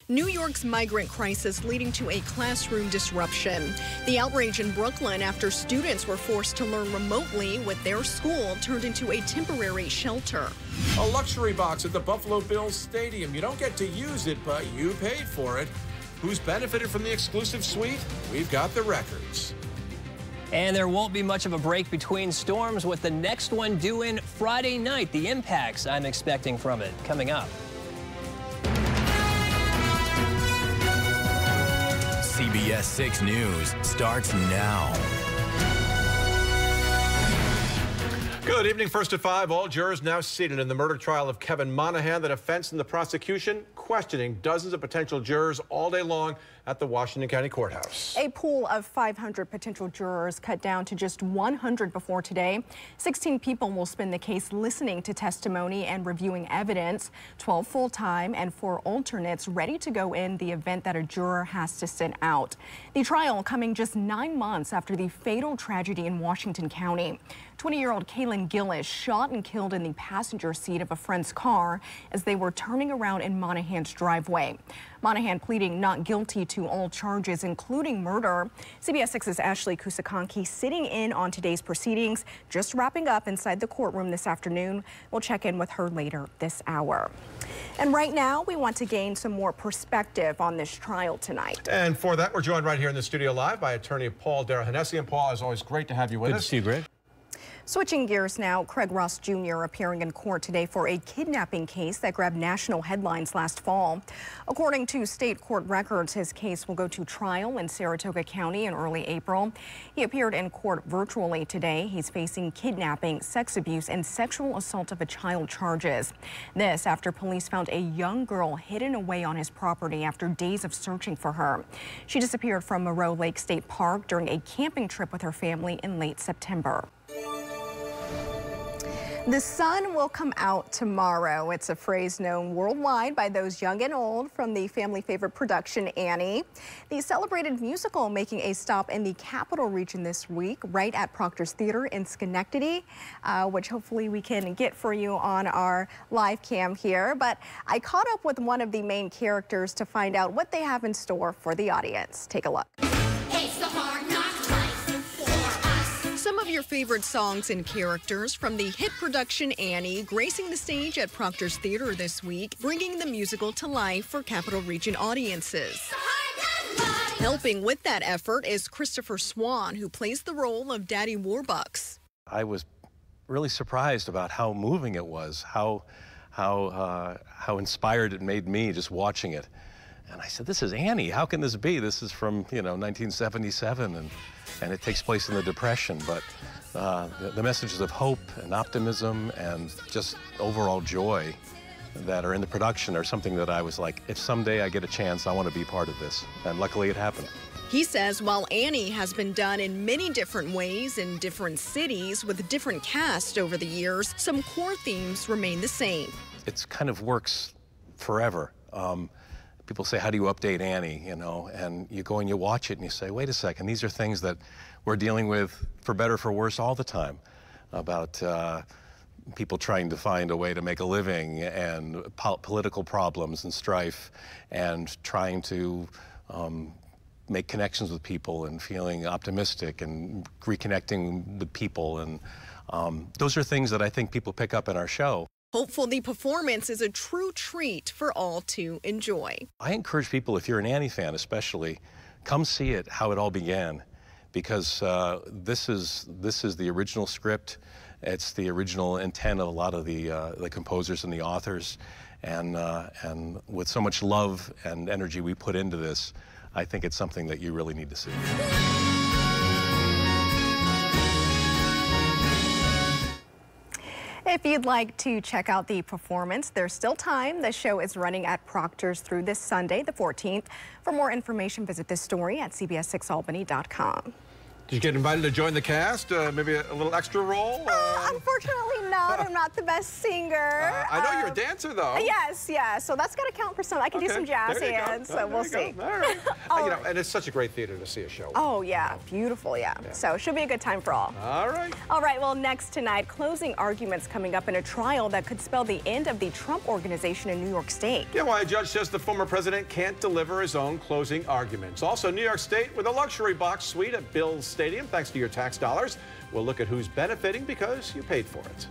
New York's migrant crisis leading to a classroom disruption. The outrage in Brooklyn after students were forced to learn remotely with their school turned into a temporary shelter. A luxury box at the Buffalo Bills Stadium. You don't get to use it, but you paid for it. Who's benefited from the exclusive suite? We've got the records. And there won't be much of a break between storms, with the next one due in Friday night. The impacts I'm expecting from it coming up. CBS 6 News starts now. Good evening. First at 5, all jurors now seated in the murder trial of Kevin Monahan. The defense and the prosecution questioning dozens of potential jurors all day long at the Washington County Courthouse. A pool of 500 potential jurors cut down to just 100 before today. 16 people will spend the case listening to testimony and reviewing evidence, 12 full-time and 4 alternates ready to go in the event that a juror has to sit out. The trial coming just 9 months after the fatal tragedy in Washington County. 20-year-old Kaylin Gillis shot and killed in the passenger seat of a friend's car as they were turning around in Monahan's driveway. Monahan pleading not guilty to all charges, including murder. CBS 6's Ashley Kusakonki sitting in on today's proceedings, just wrapping up inside the courtroom this afternoon. We'll check in with her later this hour. And right now, we want to gain some more perspective on this trial tonight. And for that, we're joined right here in the studio live by attorney Paul Darahanesi. And Paul, as always, great to have you with us. Good to see you, Greg. Switching gears now, Craig Ross Jr. appearing in court today for a kidnapping case that grabbed national headlines last fall. According to state court records, his case will go to trial in Saratoga County in early April. He appeared in court virtually today. He's facing kidnapping, sex abuse, and sexual assault of a child charges. This after police found a young girl hidden away on his property after days of searching for her. She disappeared from Moreau Lake State Park during a camping trip with her family in late September. The sun will come out tomorrow. It's a phrase known worldwide by those young and old from the family favorite production Annie. The celebrated musical making a stop in the Capital Region this week, right at Proctor's Theater in Schenectady, which hopefully we can get for you on our live cam here. But I caught up with one of the main characters to find out what they have in store for the audience. Take a look. It's the hard knock life for us. Some of your favorite songs and characters from the hit production Annie gracing the stage at Proctor's Theater this week, bringing the musical to life for Capital Region audiences. Helping with that effort is Christopher Swan, who plays the role of Daddy Warbucks. I was really surprised about how moving it was, how inspired it made me just watching it. And I said, this is Annie. How can this be? This is from, 1977, and it takes place in the Depression. But the messages of hope and optimism and just overall joy that are in the production are something that I was like, if someday I get a chance, I want to be part of this. And luckily it happened. He says while Annie has been done in many different ways in different cities with different casts over the years, some core themes remain the same. It kind of works forever. People say, how do you update Annie, and you go and you watch it and you say, wait a second, these are things that we're dealing with for better or for worse all the time, about people trying to find a way to make a living and political problems and strife and trying to make connections with people and feeling optimistic and reconnecting with people. And those are things that I think people pick up in our show. Hopeful the performance is a true treat for all to enjoy. I encourage people, if you're an Annie fan especially, come see it, how it all began, because this is the original script. It's the original intent of a lot of the composers and the authors, and with so much love and energy we put into this, I think it's something that you really need to see. If you'd like to check out the performance, there's still time. The show is running at Proctor's through this Sunday, the 14th. For more information, visit this story at cbs6albany.com. Did you get invited to join the cast? Maybe a little extra role? Unfortunately not. I'm not the best singer. I know you're a dancer, though. Yes. So that's got to count for some. I can do some jazz hands, so we'll see. All right. And it's such a great theater to see a show. Oh, yeah. Beautiful, yeah. So it should be a good time for all. All right. All right, well, next tonight, closing arguments coming up in a trial that could spell the end of the Trump Organization in New York State. Yeah, why a judge says the former president can't deliver his own closing arguments. Also, New York State with a luxury box suite at Bill's Stadium, thanks to your tax dollars. We'll look at who's benefiting because you paid for it.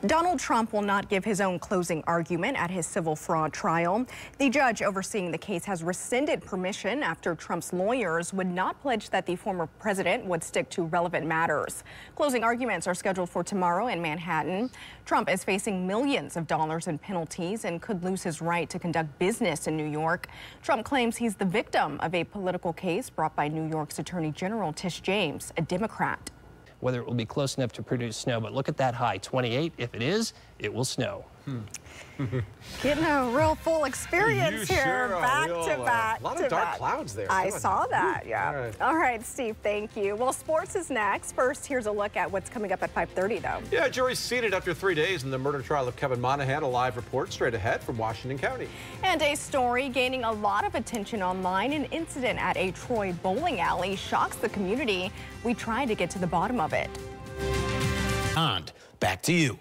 Donald Trump will not give his own closing argument at his civil fraud trial. The judge overseeing the case has rescinded permission after Trump's lawyers would not pledge that the former president would stick to relevant matters. Closing arguments are scheduled for tomorrow in Manhattan. Trump is facing millions of dollars in penalties and could lose his right to conduct business in New York. Trump claims he's the victim of a political case brought by New York's Attorney General Tish James, a Democrat. Whether it will be close enough to produce snow, but look at that high, 28. If it is, it will snow. Getting a real full experience You here, sure are. back to back. A lot of dark clouds there. I too. saw that, yeah. All All right, Steve, thank you. Well, sports is next. First, here's a look at what's coming up at 5:30, though. Yeah, jury's seated after 3 days in the murder trial of Kevin Monahan. A live report straight ahead from Washington County. And a story gaining a lot of attention online. An incident at a Troy bowling alley shocks the community. We tried to get to the bottom of it. And back to you.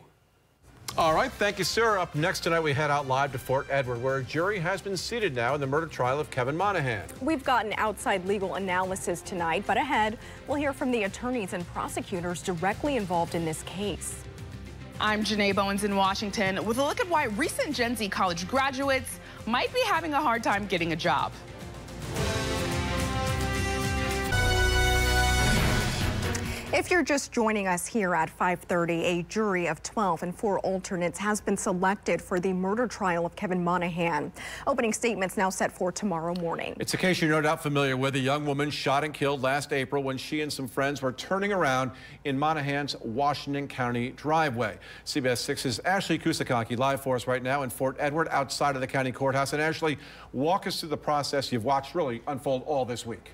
All right, thank you, sir. Up next tonight, we head out live to Fort Edward, where a jury has been seated now in the murder trial of Kevin Monahan. We've got an outside legal analysis tonight, but ahead, we'll hear from the attorneys and prosecutors directly involved in this case. I'm Janae Bowens in Washington with a look at why recent Gen Z college graduates might be having a hard time getting a job. If you're just joining us here at 5:30, a jury of 12 and 4 alternates has been selected for the murder trial of Kevin Monahan. Opening statements now set for tomorrow morning. It's a case you're no doubt familiar with. A young woman shot and killed last April when she and some friends were turning around in Monahan's Washington County driveway. CBS 6's Ashley Kusakaki live for us right now in Fort Edward outside of the county courthouse. And Ashley, walk us through the process you've watched really unfold all this week.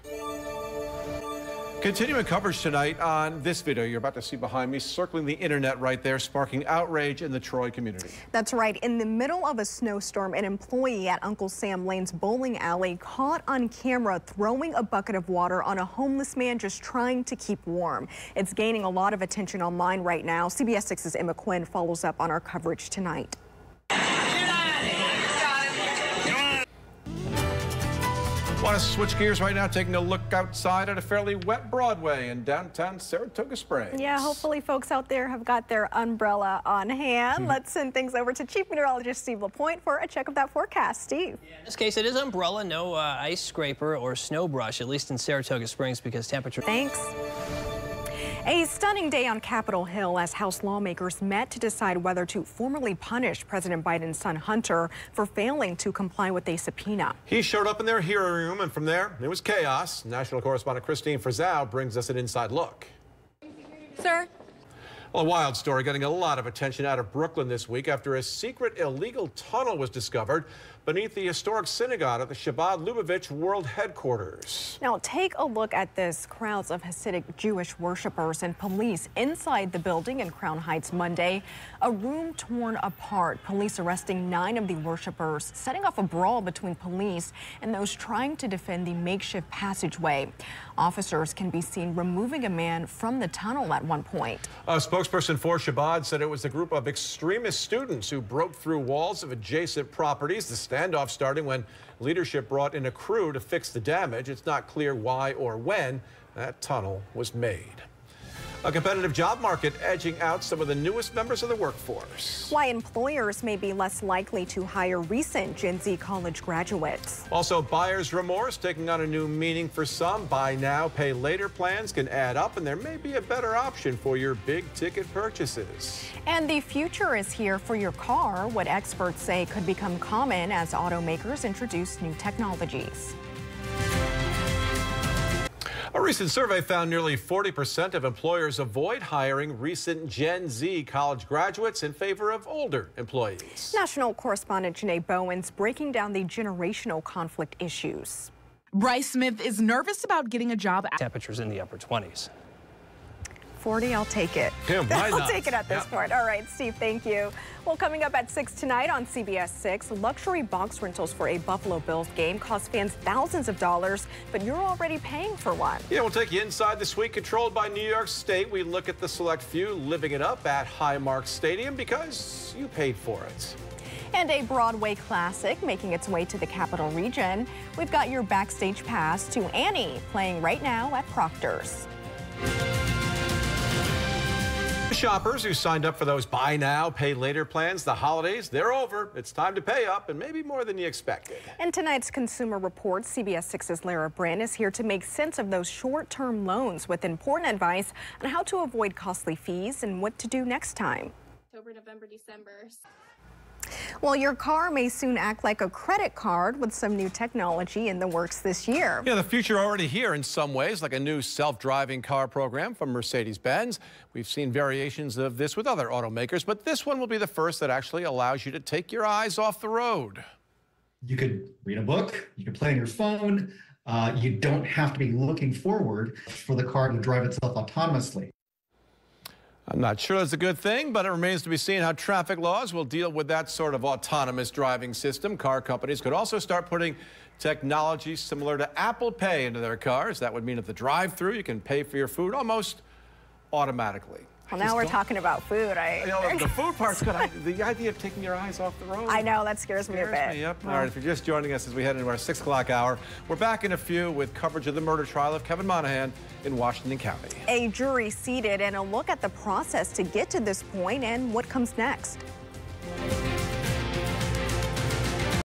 Continuing coverage tonight on this video you're about to see behind me, circling the internet right there, sparking outrage in the Troy community. That's right. In the middle of a snowstorm, an employee at Uncle Sam Lane's bowling alley caught on camera throwing a bucket of water on a homeless man just trying to keep warm. It's gaining a lot of attention online right now. CBS 6's Emma Quinn follows up on our coverage tonight. Want to switch gears right now, taking a look outside at a fairly wet Broadway in downtown Saratoga Springs. Yeah, hopefully folks out there have got their umbrella on hand. Let's send things over to Chief Meteorologist Steve LaPointe for a check of that forecast. Steve. Yeah, in this case, it is umbrella, no ice scraper or snow brush, at least in Saratoga Springs, because temperature... Thanks. A stunning day on Capitol Hill as House lawmakers met to decide whether to formally punish President Biden's son Hunter for failing to comply with a subpoena. He showed up in their hearing room, and from there, it was chaos. National correspondent Christine Frizzell brings us an inside look. Sir? Well, a wild story getting a lot of attention out of Brooklyn this week after a secret illegal tunnel was discovered beneath the historic synagogue at the Chabad Lubavitch World Headquarters. Now take a look at this. Crowds of Hasidic Jewish worshipers and police inside the building in Crown Heights Monday. A room torn apart. Police arresting 9 of the worshipers, setting off a brawl between police and those trying to defend the makeshift passageway. Officers can be seen removing a man from the tunnel at one point. A spokesperson for Chabad said it was a group of extremist students who broke through walls of adjacent properties. The standoff starting when leadership brought in a crew to fix the damage. It's not clear why or when that tunnel was made. A competitive job market edging out some of the newest members of the workforce. Why employers may be less likely to hire recent Gen Z college graduates. Also, buyer's remorse taking on a new meaning for some. Buy now, pay later plans can add up, and there may be a better option for your big ticket purchases. And the future is here for your car, what experts say could become common as automakers introduce new technologies. A recent survey found nearly 40% of employers avoid hiring recent Gen Z college graduates in favor of older employees. National correspondent Janae Bowens breaking down the generational conflict issues. Bryce Smith is nervous about getting a job. Temperatures in the upper 20s. 40, I'll take it. Yeah, why I'll not? take it at this point. All right, Steve, thank you. Well, coming up at 6 tonight on CBS 6, luxury box rentals for a Buffalo Bills game cost fans thousands of dollars, but you're already paying for one. Yeah, we'll take you inside the suite controlled by New York State. We look at the select few living it up at Highmark Stadium because you paid for it. And a Broadway classic making its way to the Capital Region. We've got your backstage pass to Annie, playing right now at Proctor's. Shoppers who signed up for those buy now, pay later plans, the holidays, they're over. It's time to pay up, and maybe more than you expected. In tonight's Consumer Report, CBS 6's Lara Brand is here to make sense of those short-term loans with important advice on how to avoid costly fees and what to do next time. October, November, December. Well, your car may soon act like a credit card with some new technology in the works this year. Yeah, the future already here in some ways, like a new self-driving car program from Mercedes-Benz. We've seen variations of this with other automakers, but this one will be the first that actually allows you to take your eyes off the road. You could read a book, you could play on your phone. You don't have to be looking forward for the car to drive itself autonomously. I'm not sure that's a good thing, but it remains to be seen how traffic laws will deal with that sort of autonomous driving system. Car companies could also start putting technology similar to Apple Pay into their cars. That would mean at the drive-thru you can pay for your food almost automatically. Well, now we're talking about food. You know, the food part's good. The idea of taking your eyes off the road. I know, that scares me a bit. Yep. All right, if you're just joining us as we head into our 6 o'clock hour, we're back in a few with coverage of the murder trial of Kevin Monahan in Washington County. A jury seated and a look at the process to get to this point and what comes next.